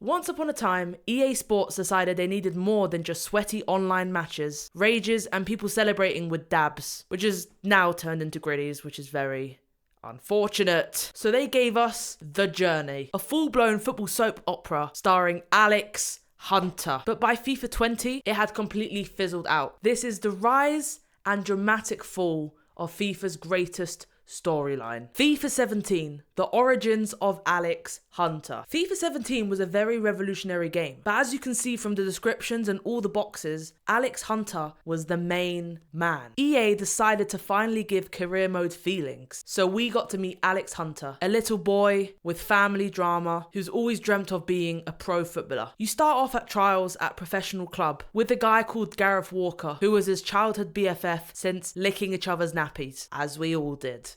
Once upon a time, EA Sports decided they needed more than just sweaty online matches, rages, and people celebrating with dabs, which is now turned into griddies, which is very unfortunate. So they gave us The Journey, a full-blown football soap opera starring Alex Hunter. But by FIFA 20, it had completely fizzled out. This is the rise and dramatic fall of FIFA's greatest storyline. FIFA 17, the origins of Alex Hunter. FIFA 17 was a very revolutionary game, but as you can see from the descriptions and all the boxes, Alex Hunter was the main man. EA decided to finally give career mode feelings, so we got to meet Alex Hunter, a little boy with family drama who's always dreamt of being a pro footballer. You start off at trials at professional club with a guy called Gareth Walker, who was his childhood BFF since licking each other's nappies, as we all did.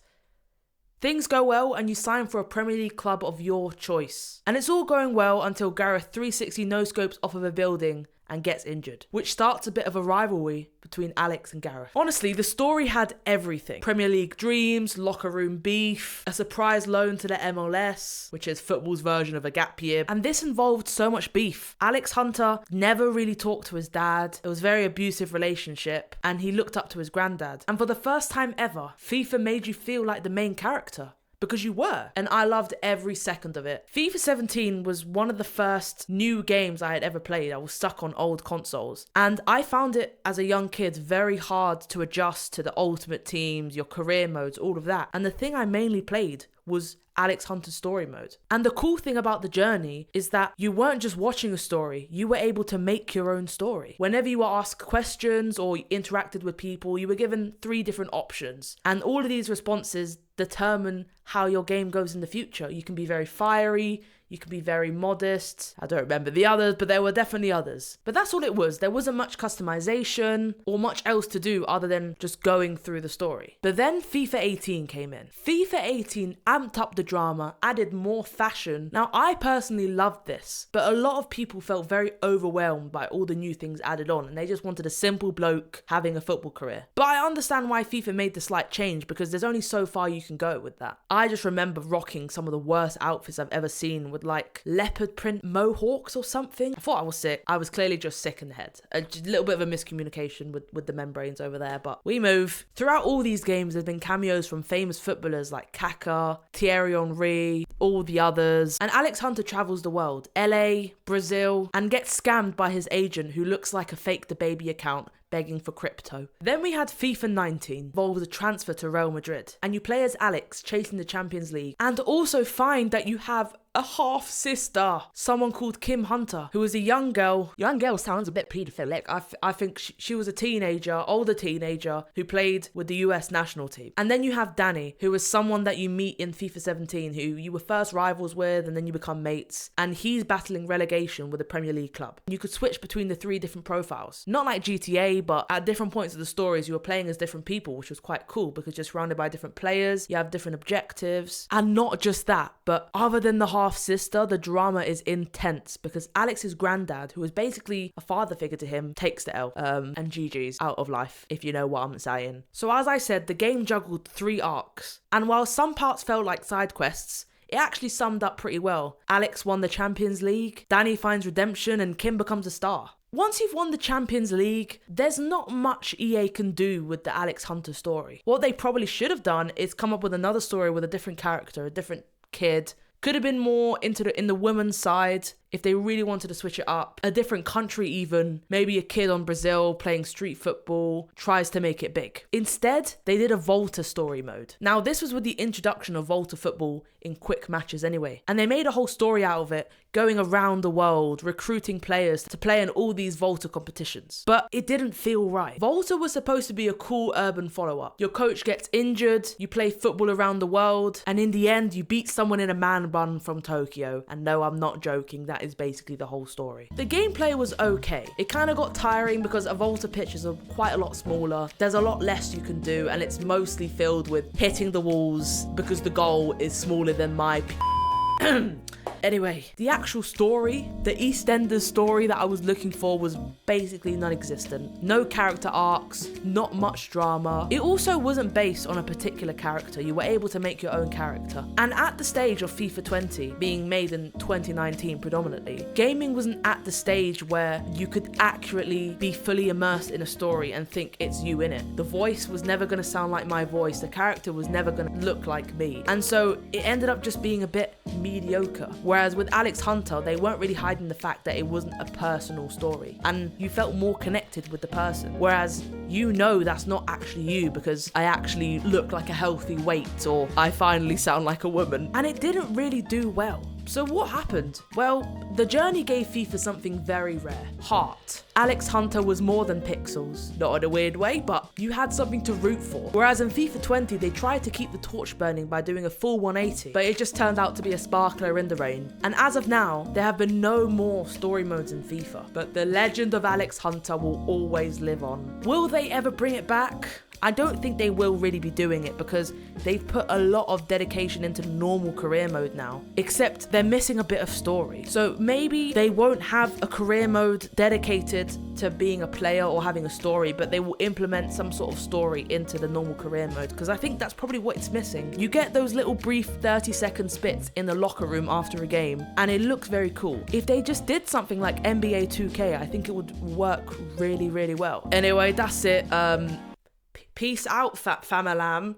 Things go well and you sign for a Premier League club of your choice. And it's all going well until Gareth 360 no-scopes off of a building and gets injured, which starts a bit of a rivalry between Alex and Gareth. Honestly, the story had everything. Premier League dreams, locker room beef, a surprise loan to the MLS, which is football's version of a gap year. And this involved so much beef. Alex Hunter never really talked to his dad. It was a very abusive relationship and he looked up to his granddad. And for the first time ever, FIFA made you feel like the main character. Because you were. And I loved every second of it. FIFA 17 was one of the first new games I had ever played. I was stuck on old consoles. And I found it, as a young kid, very hard to adjust to the ultimate teams, your career modes, all of that. And the thing I mainly played was Alex Hunter's story mode. And the cool thing about The Journey is that you weren't just watching a story, you were able to make your own story. Whenever you were asked questions or interacted with people, you were given 3 different options. And all of these responses determine how your game goes in the future. You can be very fiery, you can be very modest. I don't remember the others, but there were definitely others. But that's all it was. There wasn't much customization or much else to do other than just going through the story. But then FIFA 18 came in. FIFA 18 amped up the drama, added more fashion. Now, I personally loved this, but a lot of people felt very overwhelmed by all the new things added on, and they just wanted a simple bloke having a football career. But I understand why FIFA made the slight change, because there's only so far you can go with that. I just remember rocking some of the worst outfits I've ever seen with like leopard print mohawks or something. I thought I was sick. I was clearly just sick in the head. A little bit of a miscommunication with the membranes over there, but we move. Throughout all these games, there's been cameos from famous footballers like Kaká, Thierry Henry, all the others. And Alex Hunter travels the world, LA, Brazil, and gets scammed by his agent who looks like a fake DaBaby account begging for crypto. Then we had FIFA 19, involves a transfer to Real Madrid, and you play as Alex chasing the Champions League, and also find that you have a half sister, someone called Kim Hunter, who was a young girl. Young girl sounds a bit paedophilic. I think she was a teenager, older teenager, who played with the US national team. And then you have Danny, who is someone that you meet in FIFA 17, who you were first rivals with, and then you become mates. And he's battling relegation with a Premier League club. You could switch between the 3 different profiles. Not like GTA, but at different points of the stories, you were playing as different people, which was quite cool because you're surrounded by different players, you have different objectives. And not just that, but other than the half-sister, the drama is intense because Alex's granddad, who is basically a father figure to him, takes the L. And GG's out of life, if you know what I'm saying. So as I said, the game juggled 3 arcs. And while some parts felt like side quests, it actually summed up pretty well. Alex won the Champions League, Danny finds redemption, and Kim becomes a star. Once you've won the Champions League, there's not much EA can do with the Alex Hunter story. What they probably should have done is come up with another story with a different character, a different kid. Could have been more in the women's side if they really wanted to switch it up. A different country even. Maybe a kid on Brazil playing street football tries to make it big. Instead, they did a Volta story mode. Now, this was with the introduction of Volta football in quick matches anyway. And they made a whole story out of it, going around the world, recruiting players to play in all these Volta competitions. But it didn't feel right. Volta was supposed to be a cool urban follow-up. Your coach gets injured, you play football around the world, and in the end, you beat someone in a man bun from Tokyo. And no, I'm not joking, that is basically the whole story. The gameplay was okay. It kind of got tiring because a Volta pitch is quite a lot smaller. There's a lot less you can do, and it's mostly filled with hitting the walls because the goal is smaller than my Anyway, the actual story, the EastEnders story that I was looking for was basically non-existent. No character arcs, not much drama. It also wasn't based on a particular character. You were able to make your own character. And at the stage of FIFA 20, being made in 2019 predominantly, gaming wasn't at the stage where you could accurately be fully immersed in a story and think it's you in it. The voice was never going to sound like my voice. The character was never going to look like me. And so it ended up just being a bit mediocre. Whereas with Alex Hunter, they weren't really hiding the fact that it wasn't a personal story. And you felt more connected with the person. Whereas you know that's not actually you because I actually look like a healthy weight or I finally sound like a woman. And it didn't really do well. So what happened? Well, the journey gave FIFA something very rare. Heart. Alex Hunter was more than pixels. Not in a weird way, but you had something to root for. Whereas in FIFA 20, they tried to keep the torch burning by doing a full 180, but it just turned out to be a sparkler in the rain. And as of now, there have been no more story modes in FIFA, but the legend of Alex Hunter will always live on. Will they ever bring it back? I don't think they will really be doing it because they've put a lot of dedication into normal career mode now, except they're missing a bit of story. So maybe they won't have a career mode dedicated to being a player or having a story, but they will implement some sort of story into the normal career mode because I think that's probably what it's missing. You get those little brief 30-second spits in the locker room after a game and it looks very cool. If they just did something like NBA 2K, I think it would work really, really well. Anyway, that's it. Peace out, fat famalam.